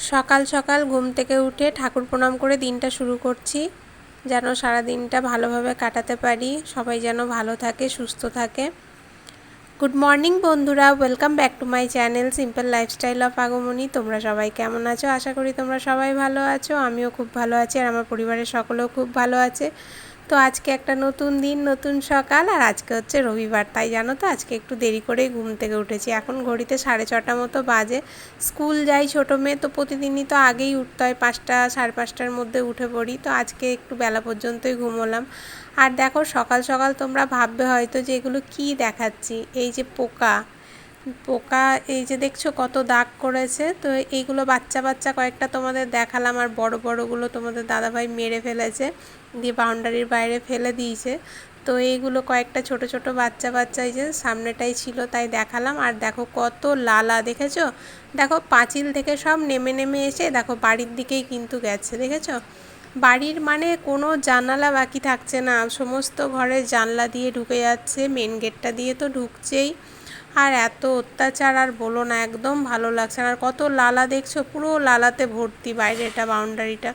সকাল সকাল ঘুম থেকে উঠে ঠাকুর প্রণাম করে দিনটা শুরু করছি, যেন সারা দিনটা ভালোভাবে কাটাতে পারি, সবাই যেন ভালো থাকে, সুস্থ থাকে। গুড মর্নিং বন্ধুরা, welcome back to my channel simple lifestyle of আগমনী। তোমরা সবাই কেমন আছো? আশা করি তোমরা সবাই ভালো আছো। আমিও খুব ভালো আছি আর আমার পরিবারের সকলেও খুব ভালো আছে। তো আজকে একটা নতুন দিন, নতুন সকাল, আর আজকে হচ্ছে রবিবার, তাই জানো তো আজকে একটু দেরি করেই ঘুম থেকে উঠেছি। এখন ঘড়িতে 6:30 মতো বাজে। স্কুল যাই ছোটো মেয়ে, তো প্রতিদিনই তো আগেই উঠতে হয়, 5টা 5:30টার মধ্যে উঠে পড়ি। তো আজকে একটু বেলা পর্যন্তই ঘুমোলাম। আর দেখো সকাল সকাল তোমরা ভাববে হয়তো যে এগুলো কী দেখাচ্ছি, এই যে পোকা পোকা এই যে দেখছো কত দাগ করেছে। তো এইগুলো বাচ্চা বাচ্চা কয়েকটা তোমাদের দেখালাম, আর বড় বড়গুলো তোমাদের দাদাভাই মেরে ফেলেছে, দিয়ে বাউন্ডারির বাইরে ফেলে দিয়েছে। তো এইগুলো কয়েকটা ছোট ছোট বাচ্চা বাচ্চা এই যে সামনেটাই ছিল, তাই দেখালাম। আর দেখো কত লালা, দেখেছো? দেখো পাঁচিল থেকে সব নেমে নেমে এসে দেখো বাড়ির দিকেই কিন্তু গেছে, দেখেছো? বাড়ির মানে কোনো জানালা বাকি থাকছে না, সমস্ত ঘরের জানলা দিয়ে ঢুকে যাচ্ছে, মেন গেটটা দিয়ে তো ঢুকছেই। আর এত অত্যাচার আর বলো না, একদম ভালো লাগছে না। আর কত লালা দেখছো, পুরো লালাতে ভর্তি বাইরেটা, বাউন্ডারিটা।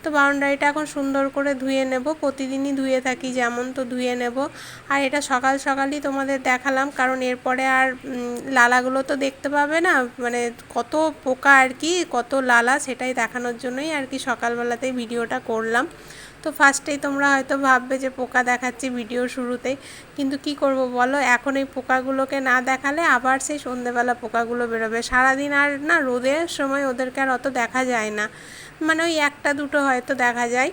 তো বাউন্ডারিটা এখন সুন্দর করে ধুয়ে নেব, প্রতিদিনই ধুয়ে থাকি যেমন, তো ধুয়ে নেব। আর এটা সকাল সকালই তোমাদের দেখালাম, কারণ এরপরে আর লালাগুলো তো দেখতে পাবে না, মানে কত পোকা আর কি, কত লালা, সেটাই দেখানোর জন্যই আর কি সকালবেলাতেই ভিডিওটা করলাম। তো ফার্স্টেই তোমরা হয়তো ভাববে যে পোকা দেখাচ্ছি ভিডিও শুরুতেই, কিন্তু কি করব বলো, এখন এই পোকাগুলোকে না দেখালে আবার সেই সন্ধেবেলা পোকাগুলো বেরোবে। সারাদিন আর না, রোদের সময় ওদেরকে আর অত দেখা যায় না, মানে ওই একটা দুটো হয়তো দেখা যায়।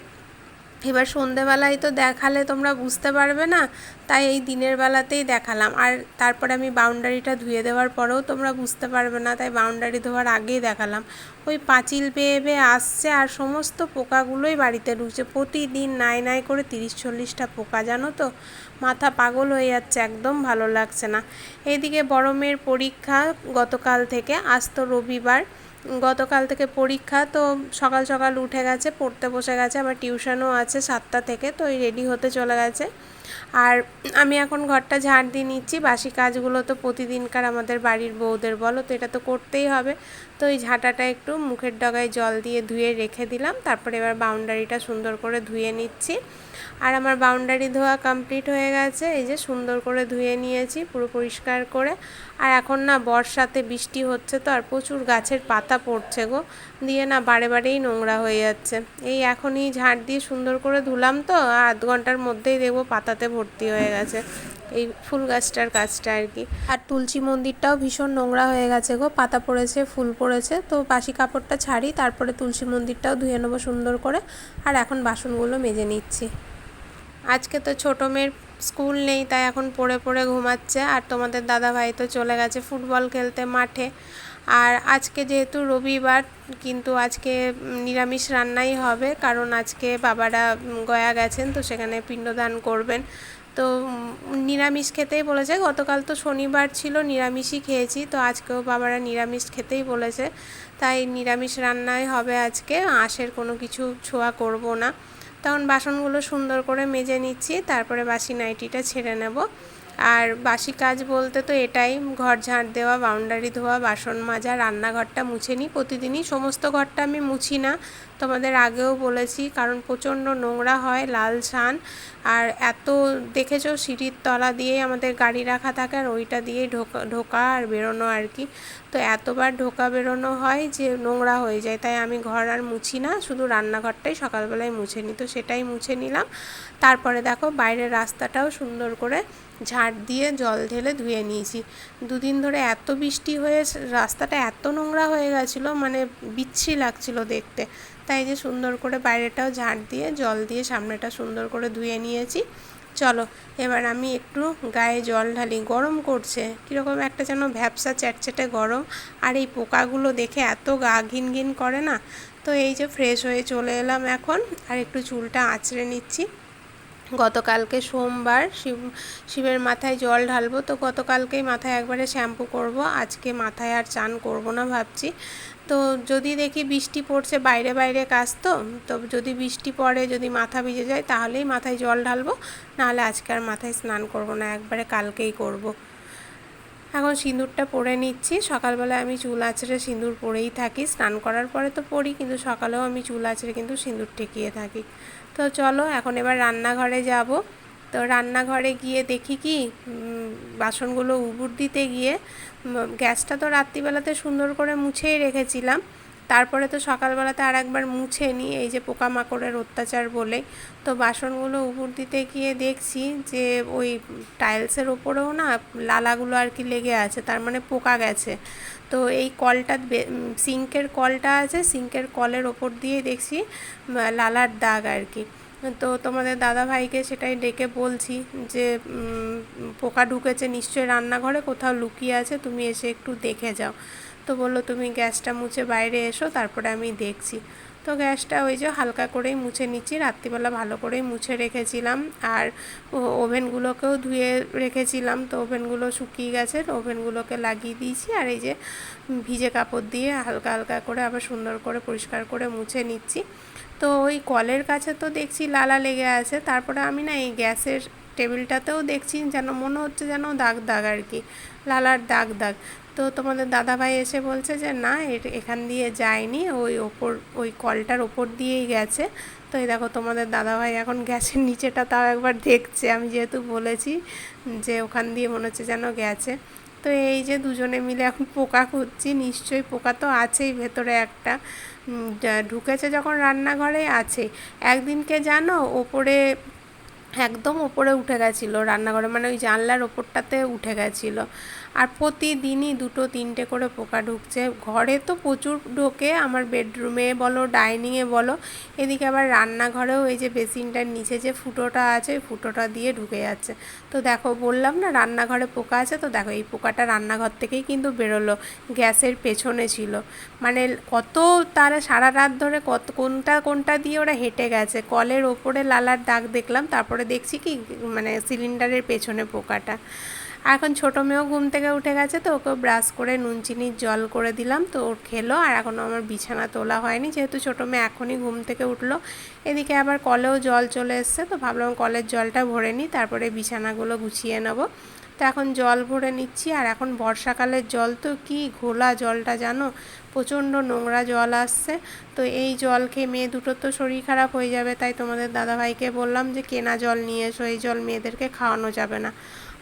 এবার সন্ধেবেলায় তো দেখালে তোমরা বুঝতে পারবে না, তাই এই দিনের বেলাতেই দেখালাম। আর তারপরে আমি বাউন্ডারিটা ধুয়ে দেওয়ার পরেও তোমরা বুঝতে পারবে না, তাই বাউন্ডারি ধোয়ার আগেই দেখালাম। ওই পাঁচিল বেয়ে বেয়ে আসছে আর সমস্ত পোকাগুলোই বাড়িতে ঢুকছে, প্রতিদিন নাই নাই করে 30-40টা পোকা, জানো তো, মাথা পাগল হয়ে যাচ্ছে, একদম ভালো লাগছে না। এইদিকে বড় মেয়ের পরীক্ষা গতকাল থেকে, আজ তো রবিবার, গতকাল থেকে পরীক্ষা। তো সকাল সকাল উঠে গেছে, পড়তে বসে গেছে, আবার টিউশনও আছে 7টা থেকে, তো এই রেডি হতে চলে গেছে। আর আমি এখন ঘরটা ঝাড় দিয়ে নিচ্ছি, বাসি কাজগুলো তো প্রতিদিনকার আমাদের বাড়ির বউদের, বলো তো, এটা তো করতেই হবে। তো এই ঝাঁটাটা একটু মুখের ডগায় জল দিয়ে ধুয়ে রেখে দিলাম, তারপরে এবার বাউন্ডারিটা সুন্দর করে ধুয়ে নিচ্ছি। আর আমার বাউন্ডারি ধোয়া কমপ্লিট হয়ে গেছে, এই যে সুন্দর করে ধুয়ে নিয়েছি পুরো পরিষ্কার করে। আর এখন না বর্ষাতে বৃষ্টি হচ্ছে তো, আর প্রচুর গাছের পাতা পড়ছে গো, দিয়ে না বারে বারেই নোংরা হয়ে যাচ্ছে। এই এখনই ঝাড় দিয়ে সুন্দর করে ধুলাম, তো আধ ঘন্টার মধ্যেই দেখবো পাতাতে ভর্তি হয়ে গেছে এই ফুল গাছটার কাছটা আর কি। আর তুলসী মন্দিরটাও ভীষণ নোংরা হয়ে গেছে গো, পাতা পড়েছে, ফুল পড়েছে। তো বাসি কাপড়টা ছাড়ি, তারপরে তুলসী মন্দিরটাও ধুয়ে নেবো সুন্দর করে। আর এখন বাসনগুলো মেজে নিচ্ছি। আজকে তো ছোটো মেয়ের স্কুল নেই, তাই এখন পড়ে পড়ে ঘুমাচ্ছে। আর তোমাদের দাদাভাই তো চলে গেছে ফুটবল খেলতে মাঠে। আর আজকে যেহেতু রবিবার, কিন্তু আজকে নিরামিষ রান্নাই হবে, কারণ আজকে বাবারা গয়া গেছেন, তো সেখানে পিণ্ডদান করবেন। তো নিরামিষ খেতেই বলেছে, গতকাল তো শনিবার ছিল, নিরামিষই খেয়েছি, তো আজকেও বাবারা নিরামিষ খেতেই বলেছে, তাই নিরামিষ রান্নাই হবে আজকে, আঁশের কোনো কিছু ছোঁয়া করব না। তখন বাসনগুলো সুন্দর করে মেজে নিচ্ছি, তারপরে বাসি নাইটিটা ছেড়ে নেব। আর বাসি কাজ বলতে তো এটাই, ঘর ঝাড় দেওয়া, বাউন্ডারি ধোয়া, বাসন মাজা, রান্নাঘরটা মুছে নিই প্রতিদিনই। সমস্ত ঘরটা আমি মুছি না, তোমাদের আগেও বলেছি, কারণ প্রচণ্ড নোংরা হয়, লাল ছান। আর এত দেখেছো সিঁড়ির তলা দিয়েই আমাদের গাড়ি রাখা থাকে, আর ওইটা দিয়েই ঢোকা আর বেরোনো আর কি। তো এতবার ঢোকা বেরোনো হয় যে নোংরা হয়ে যায়, তাই আমি ঘর আর মুছি না, শুধু রান্নাঘরটাই সকালবেলায় মুছে নিই। তো সেটাই মুছে নিলাম। তারপরে দেখো বাইরের রাস্তাটাও সুন্দর করে ঝাড় দিয়ে জল ঢেলে ধুয়ে নিয়েছি। দুদিন ধরে এত বৃষ্টি হয়ে রাস্তাটা এত নোংরা হয়ে গেছিলো, মানে বিচ্ছিরি লাগছিল দেখতে, তাই যে সুন্দর করে বাইরেটাও ঝাড় দিয়ে জল দিয়ে সামনেটা সুন্দর করে ধুয়ে নিয়েছি। চলো এবার আমি একটু গায়ে জল ঢালি, গরম করছে, কীরকম একটা যেন ভ্যাপসা চ্যাটচ্যাটে গরম। আর এই পোকাগুলো দেখে এত গা ঘিন ঘিন করে না। তো এই যে ফ্রেশ হয়ে চলে এলাম এখন, আর একটু চুলটা আঁচড়ে নিচ্ছি। গতকালকে সোমবার, শিবের মাথায় জল ঢালবো, তো গতকালকেই মাথায় একবারে শ্যাম্পু করব, আজকে মাথায় আর চান করব না ভাবছি। তো যদি দেখি বৃষ্টি পড়ছে, বাইরে বাইরে কাজ, তো যদি বৃষ্টি পড়ে, যদি মাথা ভিজে যায়, তাহলেই মাথায় জল ঢালবো, নাহলে আজকে আর মাথায় স্নান করব না, একবারে কালকেই করব। এখন সিঁদুরটা পরে নিচ্ছি। সকালবেলায় আমি চুল আঁচড়ে সিঁদুর পরেই থাকি, স্নান করার পরে তো পরি, কিন্তু সকালেও আমি চুল আঁচড়ে কিন্তু সিঁদুর ঠেকিয়ে থাকি। তো চলো এখন এবার রান্নাঘরে যাব। তো রান্নাঘরে গিয়ে দেখি কি বাসনগুলো উবুর দিতে গিয়ে গ্যাসটা তো রাত্রিবেলাতে সুন্দর করে মুছেই রেখেছিলাম, তারপরে তো সকালবেলাতে আর একবার মুছে নিই, এই যে পোকামাকড়ের অত্যাচার বলে। তো বাসনগুলো উবুর দিতে গিয়ে দেখছি যে ওই টাইলসের ওপরেও না লালাগুলো আর কি লেগে আছে, তার মানে পোকা গেছে। তো এই কলটা, সিঙ্কের কলটা আছে, সিঙ্কের কলের ওপর দিয়ে দেখছি লালার দাগ আর কি। তো তোমাদের দাদাভাইকে সেটাই ডেকে বলছি যে পোকা ঢুকেছে নিশ্চয়ই রান্নাঘরে কোথাও লুকিয়ে আছে, তুমি এসে একটু দেখে যাও। তো বললো তুমি গ্যাসটা মুছে বাইরে এসো, তারপরে আমি দেখছি। তো গ্যাসটা ওই যে হালকা করেই মুছে নিচ্ছি, রাত্রিবেলা ভালো করেই মুছে রেখেছিলাম। আর ওভেনগুলোকেও ধুয়ে রেখেছিলাম, তো ওভেনগুলো শুকিয়ে গেছে, ওভেনগুলোকে লাগিয়ে দিয়েছি। আর এই যে ভিজে কাপড় দিয়ে হালকা হালকা করে আবার সুন্দর করে পরিষ্কার করে মুছে নিচ্ছি। তো ওই কলের কাছে তো দেখছি লালা লেগে আছে, তারপরে আমি না এই গ্যাসের টেবিলটাতেও দেখছি যেন মনে হচ্ছে যেন দাগ দাগ আর কি, লালার দাগ দাগ। তো তোমাদের দাদাভাই এসে বলছে যে না এখান দিয়ে যায়নি, ওই কলটার ওপর দিয়েই গেছে। তো এই দেখো তোমাদের দাদাভাই এখন গ্যাসের নিচেটা তাও একবার দেখছে, আমি যেহেতু বলেছি যে ওখান দিয়ে মনে হচ্ছে যেন গেছে। তো এই যে দুজনে মিলে এখন পোকা খুঁজছি, নিশ্চয়ই পোকা তো আছেই ভেতরে একটা, ঢুকেছে যখন রান্নাঘরে আছে। একদিনকে জানো ওপরে, একদম ওপরে উঠে গেছিলো রান্নাঘরে, মানে ওই জানলার ওপরটাতে উঠে গেছিলো। আর প্রতিদিনই দুটো তিনটে করে পোকা ঢুকছে ঘরে, তো প্রচুর ঢোকে, আমার বেডরুমে বলো ডাইনিংয়ে বলো, এদিকে আবার রান্নাঘরেও এই যে বেসিনটার নিচে যে ফুটোটা আছে ওই ফুটোটা দিয়ে ঢুকে যাচ্ছে। তো দেখো বললাম না রান্নাঘরে পোকা আছে, তো দেখো এই পোকাটা রান্নাঘর থেকেই কিন্তু বেরোলো, গ্যাসের পেছনে ছিল। মানে কত তারা সারা রাত ধরে কত কোনটা কোনটা দিয়ে ওরা হেঁটে গেছে, কলের ওপরে লালার দাগ দেখলাম, তারপরে দেখছি কি মানে সিলিন্ডারের পেছনে পোকাটা। এখন ছোটো মেয়েও ঘুম থেকে উঠে গেছে, তো ওকেও ব্রাশ করে নুন চিনির জল করে দিলাম, তো ওর খেলো। আর এখনও আমার বিছানা তোলা হয়নি, যেহেতু ছোটো মেয়ে এখনই ঘুম থেকে উঠলো। এদিকে আবার কলেও জল চলে এসছে, তো ভাবলাম কলের জলটা ভরে নিই, তারপরে বিছানাগুলো গুছিয়ে নেবো। তো এখন জল ভরে নিচ্ছি। আর এখন বর্ষাকালের জল তো কি ঘোলা জলটা জানো, প্রচণ্ড নোংরা জল আসছে। তো এই জল খেয়ে মেয়ে দুটো তো শরীর খারাপ হয়ে যাবে, তাই তোমাদের দাদাভাইকে বললাম যে কেনা জল নিয়ে এসো, এই জল মেয়েদেরকে খাওয়ানো যাবে না।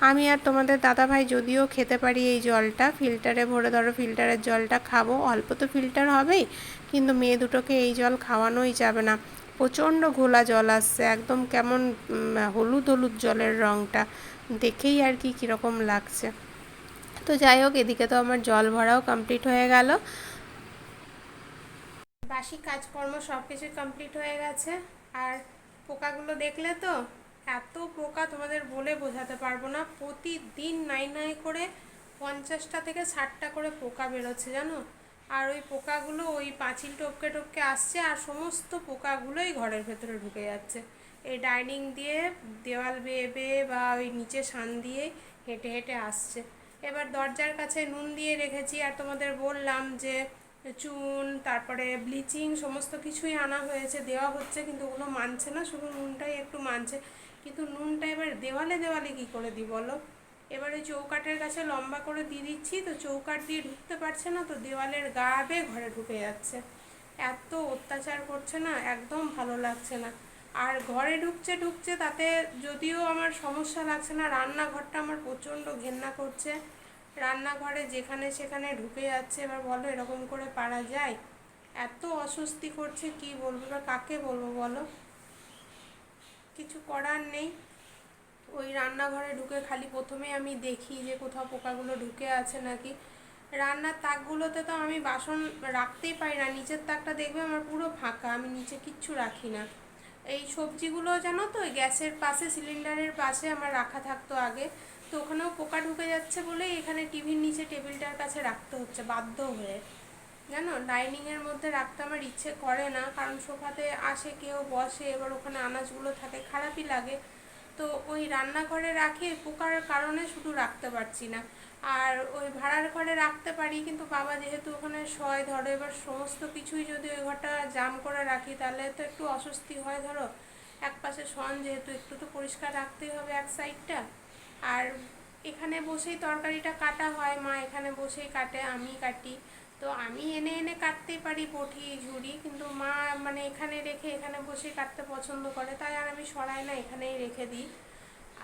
আমি আর তোমাদের দাদাভাই যদিও খেতে পারি এই জলটা, ফিল্টারে ভরে ধরো ফিল্টারের জলটা খাবো, অল্প তো ফিল্টার হবেই, কিন্তু মেয়ে দুটোকে এই জল খাওয়ানোই যাবে না। প্রচণ্ড ঘোলা জল আসছে, একদম কেমন হলুদ হলুদ জলের রঙটা, দেখেই আর কি কীরকম লাগছে। তো যাই হোক, এদিকে তো আমার জল ভরাও কমপ্লিট হয়ে গেল, বাসি কাজকর্ম সব কিছুই কমপ্লিট হয়ে গেছে। আর পোকাগুলো দেখলে তো, এত পোকা তোমাদের বলে বোঝাতে পারবো না, প্রতিদিন নাই নাই করে 50টা থেকে 60টা করে পোকা বেরোচ্ছে জানো। আর ওই পোকাগুলো ওই পাঁচিল টপকে টপকে আসছে, আর সমস্ত পোকাগুলোই ঘরের ভেতরে ঢুকে যাচ্ছে, এই ডাইনিং দিয়ে দেওয়াল বেয়ে বেয়ে বা ওই নিচে সান দিয়ে হেঁটে হেঁটে আসছে। এবার দরজার কাছে নুন দিয়ে রেখেছি, আর তোমাদের বললাম যে চুন তারপরে ব্লিচিং সমস্ত কিছুই আনা হয়েছে, দেওয়া হচ্ছে, কিন্তু ওগুলো মানছে না, শুধু নুনটাই একটু মানছে। কিন্তু নুনটা এবার দেওয়ালে দেওয়ালে কী করে দিই বলো, এবার ওই চৌকাঠের কাছে লম্বা করে দিয়ে দিচ্ছি, তো চৌকাঠ দিয়ে ঢুকতে পারছে না, তো দেওয়ালের গা বেয়ে ঘরে ঢুকে যাচ্ছে। এত অত্যাচার করছে না, একদম ভালো লাগছে না। আর ঘরে ঢুকছে ঢুকছে তাতে যদিও আমার সমস্যা লাগছে না, রান্নাঘরটা আমার প্রচণ্ড ঘেন্না করছে, রান্নাঘরে যেখানে সেখানে ঢুকে যাচ্ছে। এবার বলো এরকম করে পারা যায়, এত অস্বস্তি করছে কি বলবো, এবার কাকে বলবো বলো, কিছু করার নেই। ওই রান্নাঘরে ঢুকে খালি প্রথমে আমি দেখি যে কোথাও পোকাগুলো ঢুকে আছে নাকি। রান্নার তাকগুলোতে তো আমি বাসন রাখতেই পারি না, নিচের তাকটা দেখবে আমার পুরো ফাঁকা, আমি নিচে কিচ্ছু রাখি না। এই সবজিগুলো জানো তো ওই গ্যাসের পাশে সিলিন্ডারের পাশে আমার রাখা থাকতো আগে, তো ওখানেও পোকা ঢুকে যাচ্ছে বলেই এখানে টিভির নিচে টেবিলটার কাছে রাখতে হচ্ছে বাধ্য হয়ে, জানো। ডাইনিংয়ের মধ্যে রাখতে আমার ইচ্ছে করে না, কারণ সোফাতে আসে কেউ বসে, এবার ওখানে আনাজগুলো থাকে, খারাপই লাগে। তো ওই রান্নাঘরে রাখি, পোকার কারণে শুধু রাখতে পারছি না। আর ওই ভাড়ার ঘরে রাখতে পারি, কিন্তু বাবা যেহেতু ওখানে শয় ধরো, এবার সমস্ত কিছুই যদি ওই ঘরটা জাম করে রাখি তাহলে তো একটু অস্বস্তি হয়, ধরো এক পাশে শন যেহেতু একটু তো পরিষ্কার রাখতেই হবে এক সাইডটা। আর এখানে বসেই তরকারিটা কাটা হয়, মা এখানে বসেই কাটে, আমি কাটি। তো আমি এনে এনে কাটতেই পারি বটি ঝুড়ি, কিন্তু মা মানে এখানে রেখে এখানে বসে কাটতে পছন্দ করে, তাই আর আমি সরাই না, এখানেই রেখে দিই।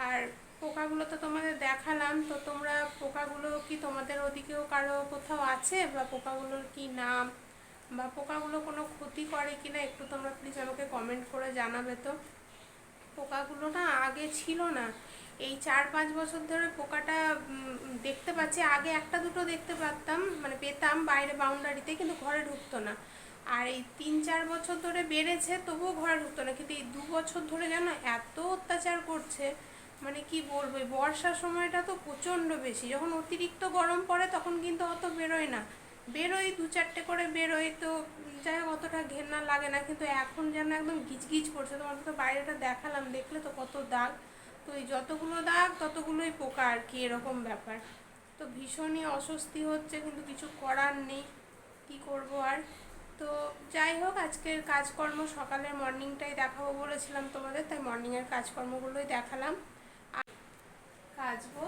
আর পোকাগুলো তো তোমাদের দেখালাম, তো তোমরা পোকাগুলো কি তোমাদের ওদিকেও কারো কোথাও আছে, বা পোকাগুলোর কি নাম, বা পোকাগুলো কোনো ক্ষতি করে কিনা একটু তোমরা প্লিজ আমাকে কমেন্ট করে জানাবে তো। পোকাগুলো না আগে ছিল না, এই 4-5 বছর ধরে পোকাটা দেখতে পাচ্ছি। আগে একটা দুটো দেখতে পারতাম, মানে পেতাম বাইরে বাউন্ডারিতে, কিন্তু ঘরে ঢুকতো না। আর এই 3-4 বছর ধরে বেড়েছে, তবুও ঘরে ঢুকতো না, কিন্তু এই 2 বছর ধরে যেন এত অত্যাচার করছে, মানে কি বলবো। এই বর্ষার সময়টা তো প্রচণ্ড বেশি, যখন অতিরিক্ত গরম পড়ে তখন কিন্তু অত বেরোয় না, বেরোই 2-4টে করে বেরোয়, তো যাই হোক অতটা ঘেন্না লাগে না। কিন্তু এখন যেন একদম গিজগিজ করছে, তোমাদের তো বাইরেটা দেখালাম, দেখলে তো কত দাগ। তো এই যতগুলো দাগ ততগুলোই পোকা আর কি, এরকম ব্যাপার। তো ভীষণই অস্বস্তি হচ্ছে, কিন্তু কিছু করার নেই, কি করব আর। তো যাই হোক, আজকের কাজকর্ম সকালের মর্নিংটাই দেখাবো বলেছিলাম তোমাদের, তাই মর্নিংয়ের কাজকর্মগুলোই দেখালাম। কাচবো,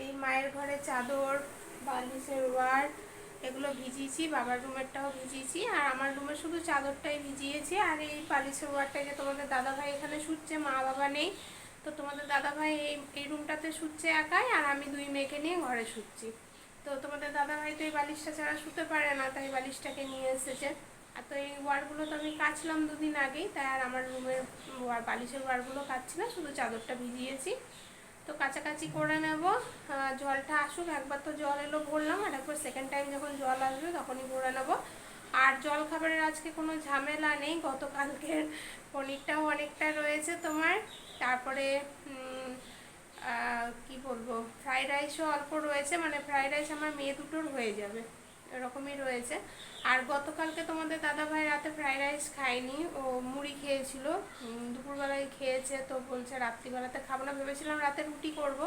এই মায়ের ঘরে চাদর, বালিশের ওয়ার এগুলো ভিজিয়েছি, বাবার রুমেরটাও ভিজিয়েছি, আর আমার রুমে শুধু চাদরটাই ভিজিয়েছি। আর এই বালিশের ওয়ারটাই যে তোমাদের দাদাভাই এখানে শুচ্ছে, মা বাবা নেই, তো তোমাদের দাদাভাই এই রুমটাতে শুচ্ছে একাই, আর আমি 2 মেয়েকে নিয়ে ঘরে শুচ্ছি। তো তোমাদের দাদাভাই তো এই বালিশটা ছাড়া শুতে পারে না, তাই বালিশটাকে নিয়ে এসেছে। আর তো এই ওয়ারগুলো তো আমি কাচলাম 2 দিন আগেই, তাই আর আমার রুমের বালিশের ওয়ারগুলো কাচ্ছি না, শুধু চাদরটা ভিজিয়েছি। তো কাছাকাছি করে নেব, জলটা আসুক, একবার তো জল এলো ভরলাম, আর একবার সেকেন্ড টাইম যখন জল আসবে তখনই ভরে নেব। আর জল খাবারের আজকে কোনো ঝামেলা নেই, গতকালকের পনিরটাও অনেকটা রয়েছে তোমার, তারপরে কি বলবো, ফ্রাইড রাইসও অল্প রয়েছে, মানে ফ্রাইড রাইস আমার মেয়ে দুটোর হয়ে যাবে, এরকমই রয়েছে। আর গতকালকে তোমাদের দাদাভাই রাতে ফ্রাইড রাইস খায়নি, ও মুড়ি খেয়েছিল, দুপুরবেলায় খেয়েছে, তো বলছে রাত্রিবেলাতে খাবো না, ভেবেছিলাম রাতে রুটি করব,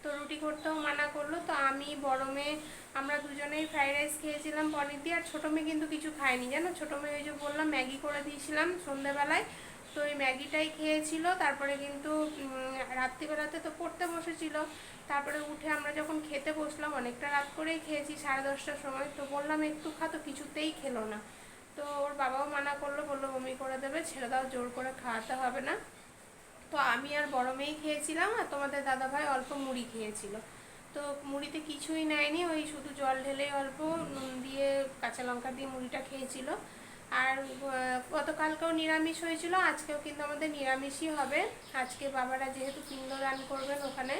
তো রুটি করতেও মানা করলো। তো আমি বড় মেয়ে আমরা দুজনেই ফ্রাইড রাইস খেয়েছিলাম পনির দিয়ে, আর ছোটো মেয়ে কিন্তু কিছু খায়নি জানো, ছোটো মেয়ে ওই যে বললাম ম্যাগি করে দিয়েছিলাম সন্ধেবেলায়, তো ওই ম্যাগিটাই খেয়েছিল। তারপরে কিন্তু রাত্রিবেলাতে তো পড়তে বসেছিল, তারপরে উঠে আমরা যখন খেতে বসলাম অনেকটা রাত করেই খেয়েছি, 10:30টার সময়, তো বললাম একটু খা, তো কিছুতেই খেলো না। তো ওর বাবাও মানা করলো, বললো বমি করে দেবে, ছেড়ে দাও, জোর করে খাওয়াতে হবে না। তো আমি আর বড় মেয়ে খেয়েছিলাম, আর তোমাদের দাদাভাই অল্প মুড়ি খেয়েছিল। তো মুড়িতে কিছুই নেয়নি, ওই শুধু জল ঢেলে অল্প নুন দিয়ে কাঁচা লঙ্কা দিয়ে মুড়িটা খেয়েছিল। আর গতকালকেও নিরামিষ হয়েছিল, আজকেও কিন্তু আমাদের নিরামিষই হবে। আজকে বাবারা যেহেতু পিণ্ডদান করবেন ওখানে,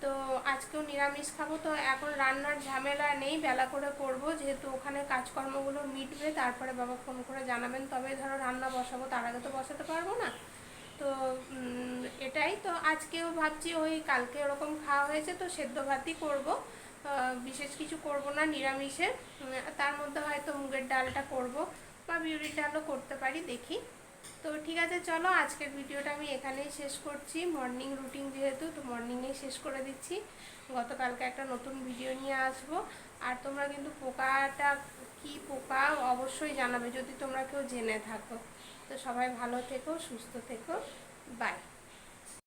তো আজকেও নিরামিষ খাবো। তো এখন রান্নার ঝামেলা নেই, বেলা করে করবো, যেহেতু ওখানে কাজকর্মগুলো মিটবে, তারপরে বাবা ফোন করে জানাবেন, তবে ধরো রান্না বসাবো, তার আগে তো বসাতে পারবো না। তো এটাই তো, আজকেও ভাবছি ওই কালকে ওরকম খাওয়া হয়েছে, তো সেদ্ধ ভাতই করবো, বিশেষ কিছু করব না নিরামিষে। তার মধ্যে হয়তো মুগের ডালটা করব, বা বিউলির ডালও করতে পারি, দেখি। তো ঠিক আছে, চলো আজকের ভিডিওটা আমি এখানেই শেষ করছি, মর্নিং রুটিন যেহেতু, তো মর্নিংয়েই শেষ করে দিচ্ছি। গতকালকে একটা নতুন ভিডিও নিয়ে আসবো। আর তোমরা কিন্তু পোকাটা কি পোকা অবশ্যই জানাবে যদি তোমরা কেউ জেনে থাকো। তো সবাই ভালো থেকো, সুস্থ থেকো, বাই।